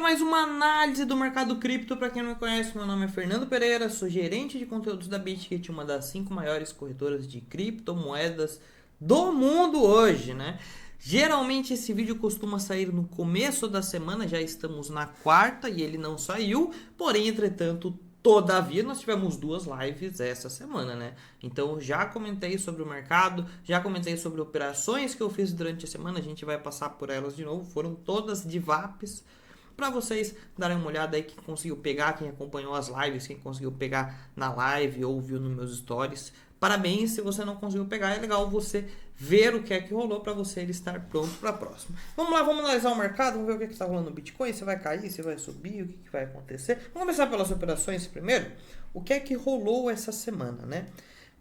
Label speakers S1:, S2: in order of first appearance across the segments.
S1: mais uma análise do mercado cripto. Para quem não me conhece, meu nome é Fernando Pereira, sou gerente de conteúdos da BitKit, uma das 5 maiores corretoras de criptomoedas do mundo hoje, né? Geralmente esse vídeo costuma sair no começo da semana, já estamos na quarta e ele não saiu, porém, entretanto, todavia, nós tivemos 2 lives essa semana, né? Então, já comentei sobre o mercado, já comentei sobre operações que eu fiz durante a semana, a gente vai passar por elas de novo, foram todas de VAPs, para vocês darem uma olhada aí, quem conseguiu pegar, quem acompanhou as lives, quem conseguiu pegar na live ou viu nos meus stories. Parabéns, se você não conseguiu pegar, é legal você ver o que é que rolou para você ele estar pronto para a próxima. Vamos lá, vamos analisar o mercado, vamos ver o que está rolando no Bitcoin, se vai cair, se vai subir, o que vai acontecer. Vamos começar pelas operações primeiro. O que é que rolou essa semana, né?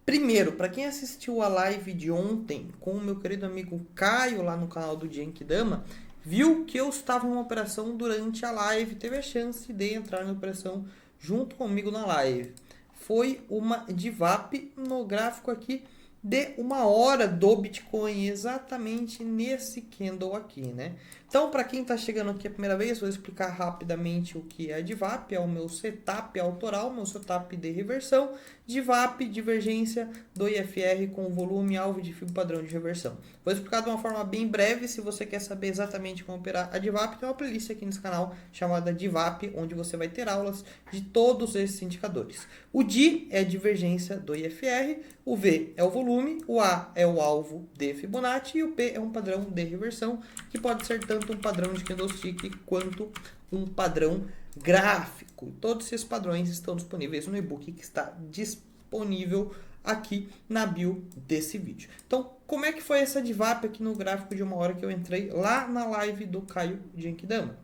S1: Primeiro, para quem assistiu a live de ontem com o meu querido amigo Caio lá no canal do Genkidama, viu que eu estava em uma operação durante a live, teve a chance de entrar na operação junto comigo na live. Foi uma DVAP no gráfico aqui de 1 hora do Bitcoin, exatamente nesse candle aqui, né? Então, para quem está chegando aqui a primeira vez, vou explicar rapidamente o que é a DVAP, é o meu setup autoral, meu setup de reversão, DVAP, divergência do IFR com volume, alvo de fibra padrão de reversão. Vou explicar de uma forma bem breve, se você quer saber exatamente como operar a DVAP, tem uma playlist aqui nesse canal chamada DVAP, onde você vai ter aulas de todos esses indicadores. O D é a divergência do IFR, o V é o volume, o A é o alvo de Fibonacci e o P é um padrão de reversão, que pode ser tanto um padrão de candlestick quanto um padrão gráfico. Todos esses padrões estão disponíveis no e-book que está disponível aqui na bio desse vídeo. Então, como é que foi essa DVAP aqui no gráfico de 1 hora que eu entrei lá na live do Caio Genkidama?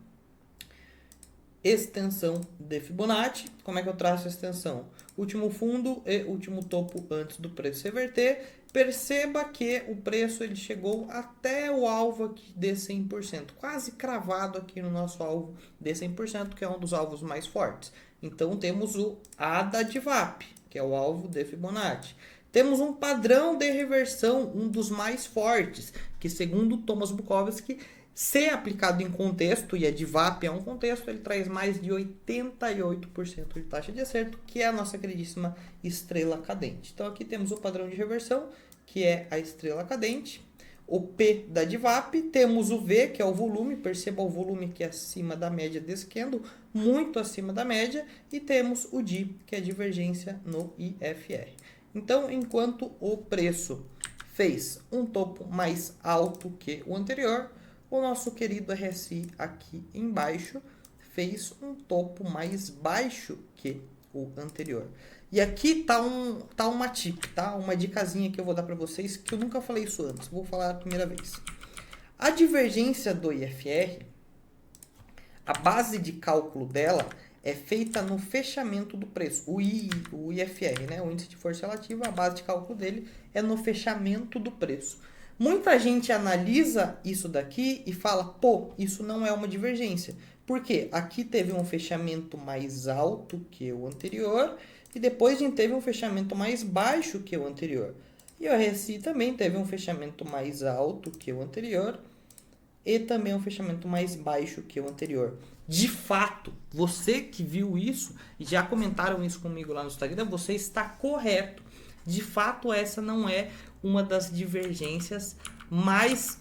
S1: Extensão de Fibonacci. Como é que eu traço a extensão? Último fundo e último topo antes do preço reverter. Perceba que o preço ele chegou até o alvo aqui de 100%, quase cravado aqui no nosso alvo de 100%, que é um dos alvos mais fortes. Então temos o A da DVAP, que é o alvo de Fibonacci. Temos um padrão de reversão, um dos mais fortes, que segundo Thomas Bukowski, se aplicado em contexto, e a DVAP é um contexto, ele traz mais de 88% de taxa de acerto, que é a nossa queridíssima estrela cadente. Então aqui temos o padrão de reversão, que é a estrela cadente, o P da DVAP, temos o V, que é o volume, perceba o volume que é acima da média desse candle, muito acima da média, e temos o D, que é a divergência no IFR. Então, enquanto o preço fez um topo mais alto que o anterior, o nosso querido RSI aqui embaixo fez um topo mais baixo que o anterior. E aqui tá uma tip, tá? Uma dicasinha que eu vou dar para vocês, que eu nunca falei isso antes, vou falar a primeira vez. A divergência do IFR, a base de cálculo dela é feita no fechamento do preço. O IFR, né? O índice de força relativa, a base de cálculo dele é no fechamento do preço. Muita gente analisa isso daqui e fala, pô, isso não é uma divergência. Por quê? Aqui teve um fechamento mais alto que o anterior e depois a gente teve um fechamento mais baixo que o anterior. E o RSI também teve um fechamento mais alto que o anterior e também um fechamento mais baixo que o anterior. De fato, você que viu isso e já comentaram isso comigo lá no Instagram, você está correto. De fato, essa não é uma das divergências mais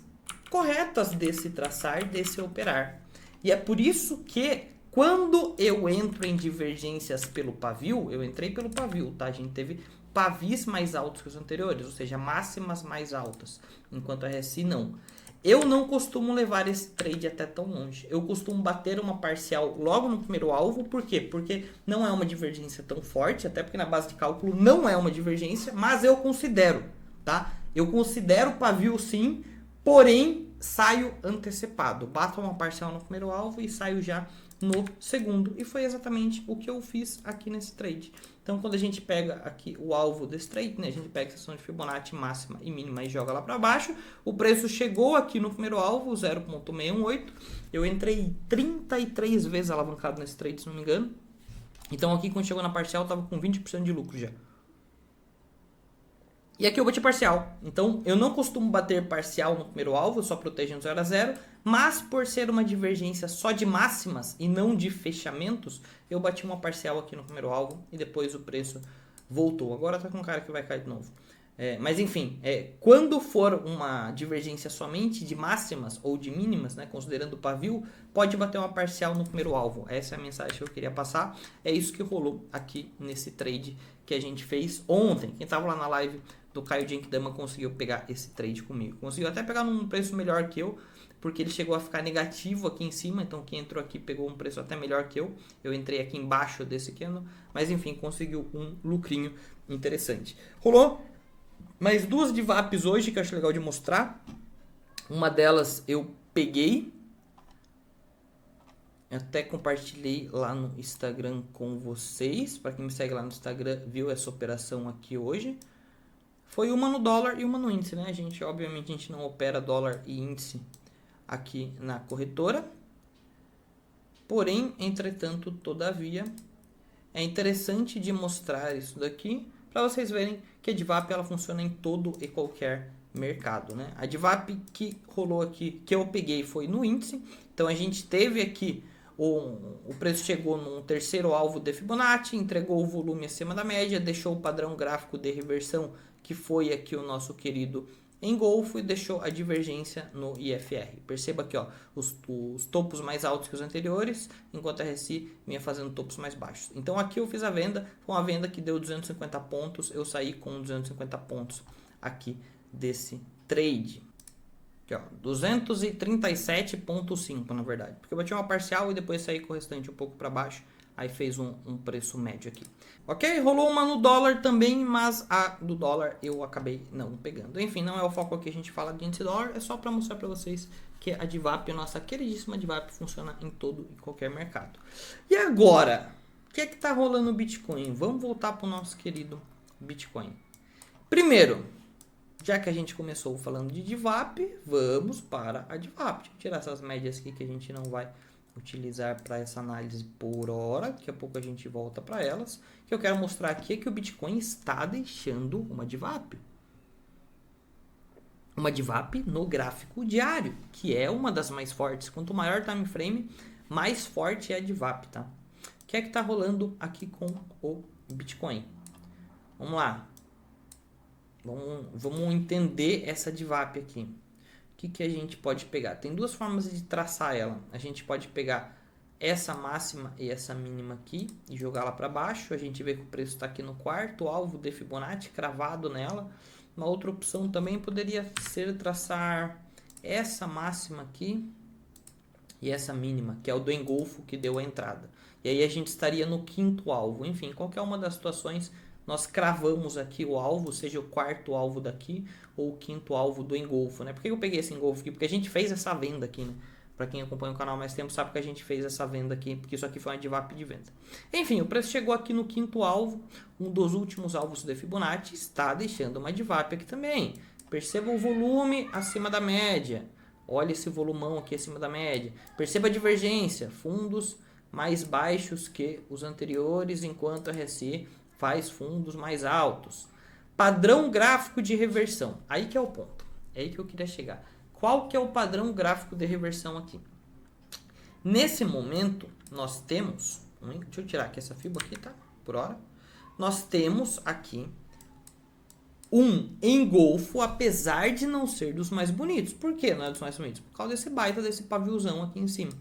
S1: corretas desse traçar, desse operar. E é por isso que quando eu entro em divergências pelo pavio, eu entrei pelo pavio, tá? A gente teve pavis mais altos que os anteriores, ou seja, máximas mais altas, enquanto a RSI não. Eu não costumo levar esse trade até tão longe. Eu costumo bater uma parcial logo no primeiro alvo. Por quê? Porque não é uma divergência tão forte, até porque na base de cálculo não é uma divergência, mas eu considero, tá? Eu considero pavio sim, porém saio antecipado. Bato uma parcial no primeiro alvo e saio já no segundo. E foi exatamente o que eu fiz aqui nesse trade. Então, quando a gente pega aqui o alvo desse trade, né, a gente pega a seção de Fibonacci máxima e mínima e joga lá para baixo. O preço chegou aqui no primeiro alvo, 0,618. Eu entrei 33 vezes alavancado nesse trade, se não me engano. Então, aqui quando chegou na parcial, eu estava com 20% de lucro já. E aqui eu bati parcial. Então, eu não costumo bater parcial no primeiro alvo, só protegendo 0 a 0. Mas, por ser uma divergência só de máximas e não de fechamentos, eu bati uma parcial aqui no primeiro alvo e depois o preço voltou. Agora tá com cara que vai cair de novo. Mas enfim, quando for uma divergência somente de máximas ou de mínimas, né, considerando o pavio, pode bater uma parcial no primeiro alvo. Essa é a mensagem que eu queria passar. É isso que rolou aqui nesse trade que a gente fez ontem. Quem estava lá na live do Caio Genkidama conseguiu pegar esse trade comigo. Conseguiu até pegar num preço melhor que eu, porque ele chegou a ficar negativo aqui em cima, então quem entrou aqui pegou um preço até melhor que eu. Eu entrei aqui embaixo desse candle, mas enfim, conseguiu um lucrinho interessante. Rolou mais duas DVAPs hoje que eu acho legal de mostrar. Uma delas eu peguei, até compartilhei lá no Instagram com vocês. Para quem me segue lá no Instagram, viu essa operação aqui hoje. Foi uma no dólar e uma no índice, né, gente? Obviamente a gente não opera dólar e índice aqui na corretora. Porém, entretanto, todavia, é interessante de mostrar isso daqui para vocês verem que a DVAP ela funciona em todo e qualquer mercado, né? A DVAP que rolou aqui, que eu peguei, foi no índice. Então a gente teve aqui o preço chegou num terceiro alvo de Fibonacci, entregou o volume acima da média, deixou o padrão gráfico de reversão, que foi aqui o nosso querido engolfo, e deixou a divergência no IFR. Perceba aqui, ó, os topos mais altos que os anteriores, enquanto a RSI vinha fazendo topos mais baixos. Então aqui eu fiz a venda, foi uma venda que deu 250 pontos, eu saí com 250 pontos aqui desse trade. Aqui, ó, 237,5 na verdade, porque eu bati uma parcial e depois saí com o restante um pouco para baixo. Aí fez um preço médio aqui. Ok? Rolou uma no dólar também, mas a do dólar eu acabei não pegando. Enfim, não é o foco aqui, a gente fala de índice dólar. É só para mostrar para vocês que a DVAP, a nossa queridíssima DVAP, funciona em todo e qualquer mercado. E agora, o que é que tá rolando no Bitcoin? Vamos voltar para o nosso querido Bitcoin. Primeiro, já que a gente começou falando de DVAP, vamos para a DVAP. Deixa eu tirar essas médias aqui que a gente não vai utilizar para essa análise por hora. Daqui a pouco a gente volta para elas. O que eu quero mostrar aqui é que o Bitcoin está deixando uma DVAP. Uma DVAP no gráfico diário, que é uma das mais fortes. Quanto maior o time frame, mais forte é a DVAP, tá? O que é que está rolando aqui com o Bitcoin? Vamos lá. Vamos entender essa DVAP aqui. O que a gente pode pegar? Tem duas formas de traçar ela. A gente pode pegar essa máxima e essa mínima aqui e jogá-la para baixo. A gente vê que o preço está aqui no quarto alvo de Fibonacci, cravado nela. Uma outra opção também poderia ser traçar essa máxima aqui e essa mínima, que é o do engolfo que deu a entrada. E aí a gente estaria no quinto alvo. Enfim, qualquer uma das situações, nós cravamos aqui o alvo, seja o quarto alvo daqui ou o quinto alvo do engolfo, né? Por que eu peguei esse engolfo aqui? Porque a gente fez essa venda aqui, né? Para quem acompanha o canal há mais tempo sabe que a gente fez essa venda aqui, porque isso aqui foi uma DVAP de venda. Enfim, o preço chegou aqui no quinto alvo, um dos últimos alvos de Fibonacci, está deixando uma DVAP aqui também. Perceba o volume acima da média. Olha esse volumão aqui acima da média. Perceba a divergência, fundos mais baixos que os anteriores, enquanto a RSI faz fundos mais altos. Padrão gráfico de reversão. Aí que é o ponto. É aí que eu queria chegar. Qual que é o padrão gráfico de reversão aqui? Nesse momento, nós temos... Deixa eu tirar aqui essa fibra aqui, tá? Por hora. Nós temos aqui um engolfo, apesar de não ser dos mais bonitos. Por que não é dos mais bonitos? Por causa desse baita, desse paviozão aqui em cima.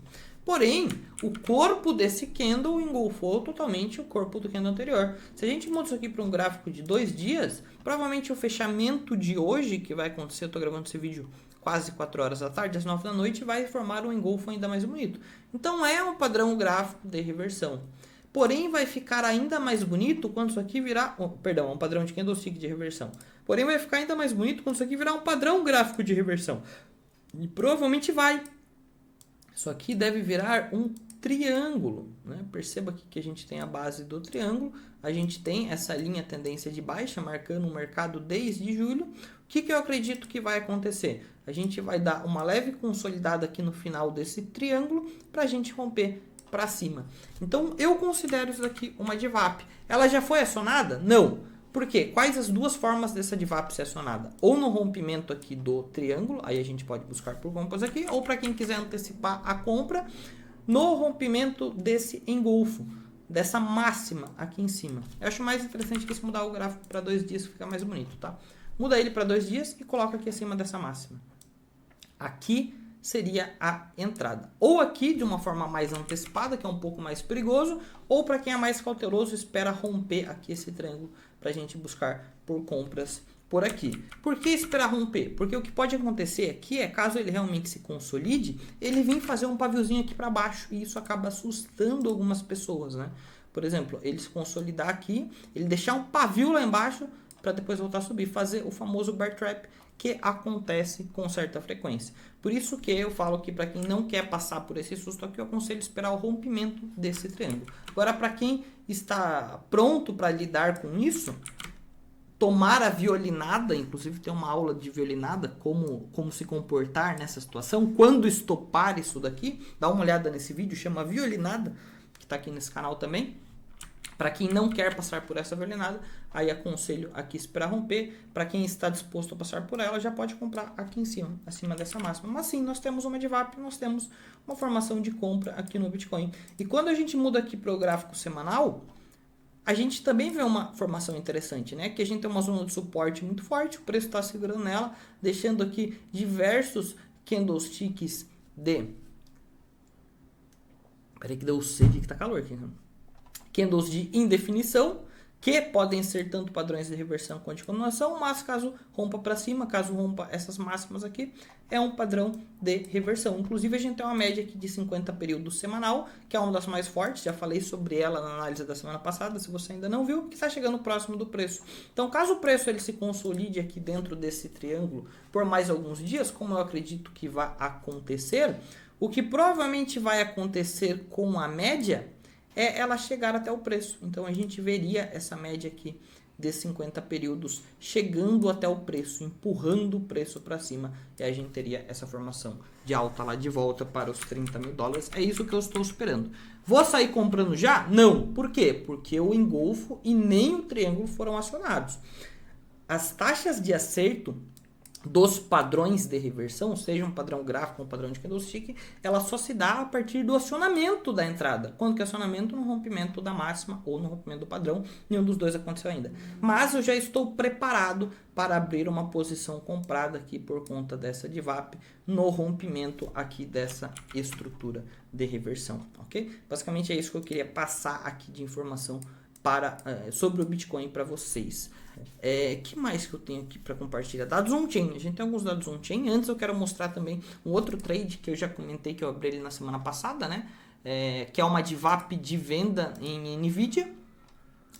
S1: Porém, o corpo desse candle engolfou totalmente o corpo do candle anterior. Se a gente muda isso aqui para um gráfico de 2 dias, provavelmente o fechamento de hoje, que vai acontecer, eu estou gravando esse vídeo quase 4 horas da tarde, às 9 da noite, vai formar um engolfo ainda mais bonito. Então é um padrão gráfico de reversão. Porém, vai ficar ainda mais bonito quando isso aqui virar... perdão, um padrão de candlestick de reversão. Porém, vai ficar ainda mais bonito quando isso aqui virar um padrão gráfico de reversão. E provavelmente vai. Isso aqui deve virar um triângulo, né? Perceba aqui que a gente tem a base do triângulo. A gente tem essa linha tendência de baixa, marcando o mercado desde julho. O que eu acredito que vai acontecer? A gente vai dar uma leve consolidada aqui no final desse triângulo para a gente romper para cima. Então, eu considero isso aqui uma DVAP. Ela já foi acionada? Não. Por quê? Quais as duas formas dessa DVAP ser acionada? Ou no rompimento aqui do triângulo, aí a gente pode buscar por compras aqui, ou para quem quiser antecipar a compra, no rompimento desse engolfo, dessa máxima aqui em cima. Eu acho mais interessante que se mudar o gráfico para 2 dias, que fica mais bonito, tá? Muda ele para 2 dias e coloca aqui acima dessa máxima. Aqui seria a entrada. Ou aqui de uma forma mais antecipada, que é um pouco mais perigoso, ou para quem é mais cauteloso, espera romper aqui esse triângulo para a gente buscar por compras por aqui. Por que esperar romper? Porque o que pode acontecer aqui é, caso ele realmente se consolide, ele vem fazer um paviozinho aqui para baixo e isso acaba assustando algumas pessoas, né? Por exemplo, ele se consolidar aqui, ele deixar um pavio lá embaixo para depois voltar a subir, fazer o famoso bear trap, que acontece com certa frequência. Por isso que eu falo que para quem não quer passar por esse susto aqui, eu aconselho esperar o rompimento desse triângulo. Agora, para quem está pronto para lidar com isso, tomar a violinada, inclusive tem uma aula de violinada, como se comportar nessa situação, quando estopar isso daqui, dá uma olhada nesse vídeo, chama violinada, que está aqui nesse canal também. Para quem não quer passar por essa violinada, aí aconselho aqui esperar romper. Para quem está disposto a passar por ela, já pode comprar aqui em cima, acima dessa máxima. Mas sim, nós temos uma DVAP, nós temos uma formação de compra aqui no Bitcoin. E quando a gente muda aqui para o gráfico semanal, a gente também vê uma formação interessante, né? Que a gente tem uma zona de suporte muito forte, o preço está segurando nela, deixando aqui diversos candlesticks de... Peraí que deu sede, que tá calor aqui, né? Candles de indefinição, que podem ser tanto padrões de reversão quanto de continuação, mas caso rompa para cima, caso rompa essas máximas aqui, é um padrão de reversão. Inclusive a gente tem uma média aqui de 50 períodos semanal, que é uma das mais fortes, já falei sobre ela na análise da semana passada, se você ainda não viu, que está chegando próximo do preço. Então caso o preço ele se consolide aqui dentro desse triângulo por mais alguns dias, como eu acredito que vai acontecer, o que provavelmente vai acontecer com a média é ela chegar até o preço. Então a gente veria essa média aqui de 50 períodos chegando até o preço, empurrando o preço para cima, e a gente teria essa formação de alta lá de volta para os 30 mil dólares. É isso que eu estou esperando. Vou sair comprando já? Não. Por quê? Porque o engolfo e nem o triângulo foram acionados. As taxas de acerto dos padrões de reversão, seja um padrão gráfico ou um padrão de candlestick, ela só se dá a partir do acionamento da entrada. Quando que é acionamento? No rompimento da máxima ou no rompimento do padrão. Nenhum dos dois aconteceu ainda. Mas eu já estou preparado para abrir uma posição comprada aqui por conta dessa DVAP no rompimento aqui dessa estrutura de reversão, ok? Basicamente é isso que eu queria passar aqui de informação sobre o Bitcoin para vocês. Que mais que eu tenho aqui para compartilhar? Dados on-chain. A gente tem alguns dados on-chain. Antes eu quero mostrar também um outro trade que eu já comentei, que eu abri ele na semana passada, né? Que é uma DVAP de venda em NVIDIA.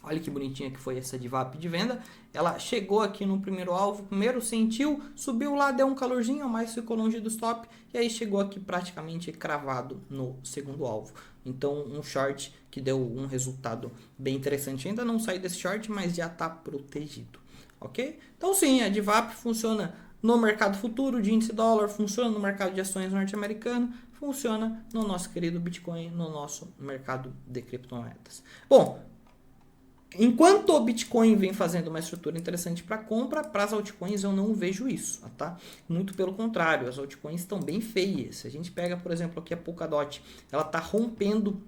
S1: Olha que bonitinha que foi essa DVAP de venda. Ela chegou aqui no primeiro alvo, primeiro sentiu, subiu lá, deu um calorzinho, mas ficou longe do stop. E aí chegou aqui praticamente cravado no segundo alvo. Então um short que deu um resultado bem interessante. Ainda não saí desse short, mas já está protegido. Ok? Então sim, a DVAP funciona no mercado futuro de índice dólar, funciona no mercado de ações norte-americano, funciona no nosso querido Bitcoin, no nosso mercado de criptomoedas. Bom, enquanto o Bitcoin vem fazendo uma estrutura interessante para compra, para as altcoins eu não vejo isso, tá? Muito pelo contrário, as altcoins estão bem feias. Se a gente pega, por exemplo, aqui a Polkadot, ela está rompendo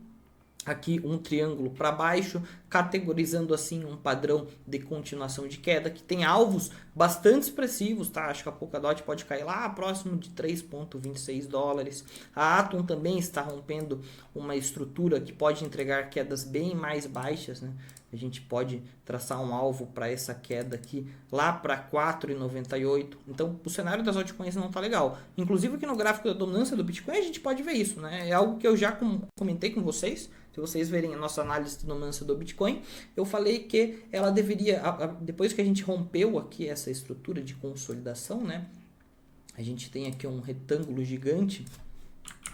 S1: aqui um triângulo para baixo, categorizando assim um padrão de continuação de queda, que tem alvos bastante expressivos, tá? Acho que a Polkadot pode cair lá próximo de 3,26 dólares. A Atom também está rompendo uma estrutura que pode entregar quedas bem mais baixas, né? A gente pode traçar um alvo para essa queda aqui lá para 4,98. Então o cenário das altcoins não está legal. Inclusive aqui no gráfico da dominância do Bitcoin a gente pode ver isso, né? É algo que eu já comentei com vocês. Se vocês verem a nossa análise de dominância do Bitcoin, eu falei que ela deveria, depois que a gente rompeu aqui essa estrutura de consolidação, né? A gente tem aqui um retângulo gigante.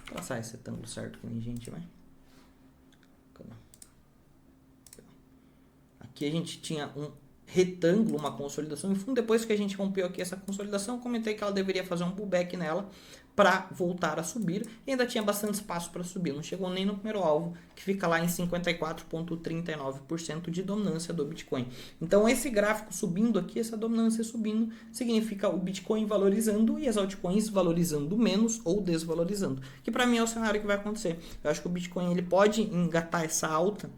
S1: Vou traçar esse retângulo certo que nem gente, vai. Aqui a gente tinha um retângulo, uma consolidação em fundo. Depois que a gente rompeu aqui essa consolidação, comentei que ela deveria fazer um pullback nela para voltar a subir, e ainda tinha bastante espaço para subir, não chegou nem no primeiro alvo, que fica lá em 54,39% de dominância do Bitcoin. Então esse gráfico subindo aqui, essa dominância subindo, significa o Bitcoin valorizando e as altcoins valorizando menos ou desvalorizando, que para mim é o cenário que vai acontecer. Eu acho que o Bitcoin ele pode engatar essa alta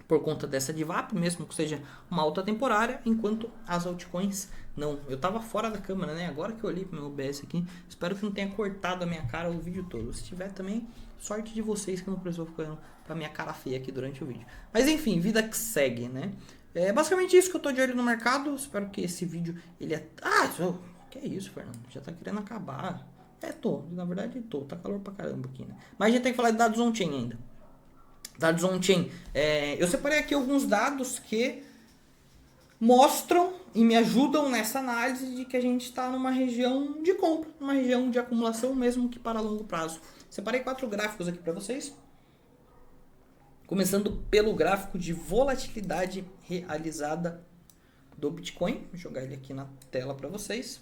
S1: por conta dessa DVAP, mesmo que seja uma alta temporária, enquanto as altcoins não. Eu tava fora da câmera, né? Agora que eu olhei pro meu OBS aqui, espero que não tenha cortado a minha cara o vídeo todo. Se tiver também, sorte de vocês que não precisou ficar com a minha cara feia aqui durante o vídeo. Mas enfim, vida que segue, né? É basicamente isso que eu tô de olho no mercado. Espero que esse vídeo, ele é... que é isso, Fernando? Já tá querendo acabar. Na verdade tô. Tá calor pra caramba aqui, né? Mas a gente tem que falar de dados on-chain ainda. Dados on-chain. Eu separei aqui alguns dados que mostram e me ajudam nessa análise de que a gente está numa região de compra, uma região de acumulação, mesmo que para longo prazo. Separei 4 gráficos aqui para vocês. Começando pelo gráfico de volatilidade realizada do Bitcoin. Vou jogar ele aqui na tela para vocês.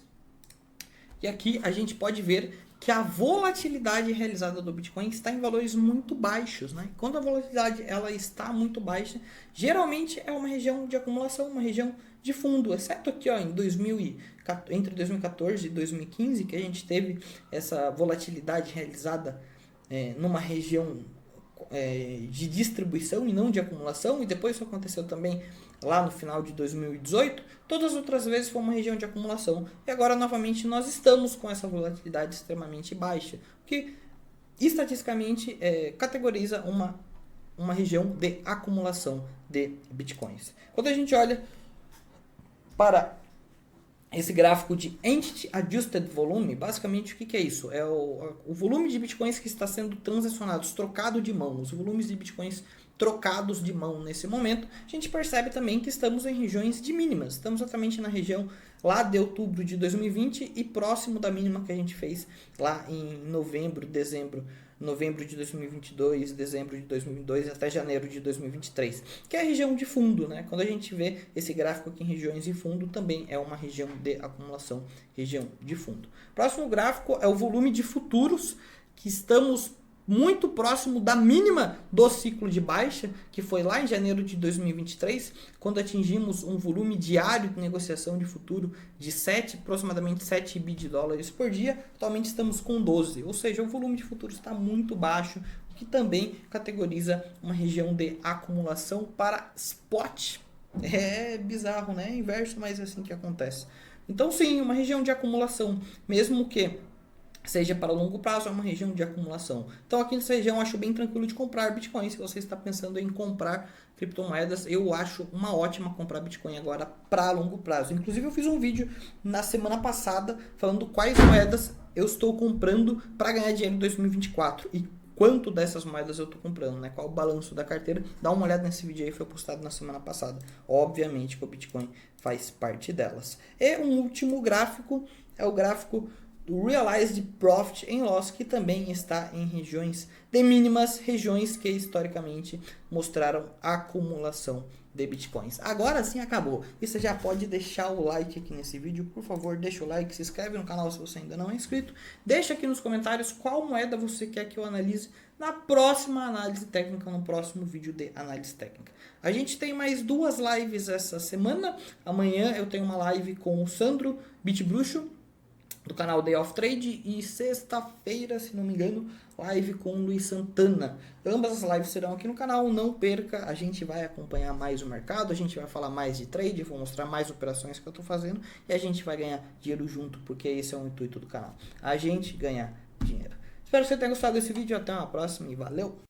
S1: E aqui a gente pode ver que a volatilidade realizada do Bitcoin está em valores muito baixos, né? Quando a volatilidade ela está muito baixa, geralmente é uma região de acumulação, uma região de fundo, exceto aqui ó, entre 2014 e 2015, que a gente teve essa volatilidade realizada numa região de distribuição e não de acumulação, e depois isso aconteceu também lá no final de 2018, todas as outras vezes foi uma região de acumulação. E agora, novamente, nós estamos com essa volatilidade extremamente baixa, que estatisticamente categoriza uma região de acumulação de bitcoins. Quando a gente olha para esse gráfico de Entity Adjusted Volume, basicamente o que é isso? É o volume de bitcoins que está sendo transacionados, trocado de mão, os volumes de bitcoins trocados de mão nesse momento. A gente percebe também que estamos em regiões de mínimas, estamos exatamente na região lá de outubro de 2020 e próximo da mínima que a gente fez lá em novembro de 2022, dezembro de 2022 até janeiro de 2023, que é a região de fundo, né? Quando a gente vê esse gráfico aqui em regiões de fundo, também é uma região de acumulação, região de fundo. Próximo gráfico é o volume de futuros, que estamos muito próximo da mínima do ciclo de baixa, que foi lá em janeiro de 2023, quando atingimos um volume diário de negociação de futuro de aproximadamente 7 bi de dólares por dia. Atualmente estamos com 12, ou seja, o volume de futuros está muito baixo, o que também categoriza uma região de acumulação para spot. É bizarro, né? É inverso, mas é assim que acontece. Então sim, uma região de acumulação, mesmo que seja para longo prazo, é uma região de acumulação. Então aqui nessa região eu acho bem tranquilo de comprar Bitcoin. Se você está pensando em comprar criptomoedas, eu acho uma ótima comprar Bitcoin agora para longo prazo. Inclusive eu fiz um vídeo na semana passada falando quais moedas eu estou comprando para ganhar dinheiro em 2024 e quanto dessas moedas eu estou comprando, né? Qual o balanço da carteira. Dá uma olhada nesse vídeo aí, foi postado na semana passada. Obviamente que o Bitcoin faz parte delas. E um último gráfico é o gráfico do Realized Profit and Loss, que também está em regiões de mínimas, regiões que historicamente mostraram acumulação de bitcoins. Agora sim acabou. E você já pode deixar o like aqui nesse vídeo, por favor, deixa o like, se inscreve no canal se você ainda não é inscrito, deixa aqui nos comentários qual moeda você quer que eu analise na próxima análise técnica, no próximo vídeo de análise técnica. A gente tem mais 2 lives essa semana. Amanhã eu tenho uma live com o Sandro Bitbruxo, do canal Day of Trade, e sexta-feira, se não me engano, live com o Luiz Santana. Ambas as lives serão aqui no canal, não perca, a gente vai acompanhar mais o mercado, a gente vai falar mais de trade, vou mostrar mais operações que eu estou fazendo e a gente vai ganhar dinheiro junto, porque esse é o intuito do canal, a gente ganhar dinheiro. Espero que você tenha gostado desse vídeo, até uma próxima e valeu!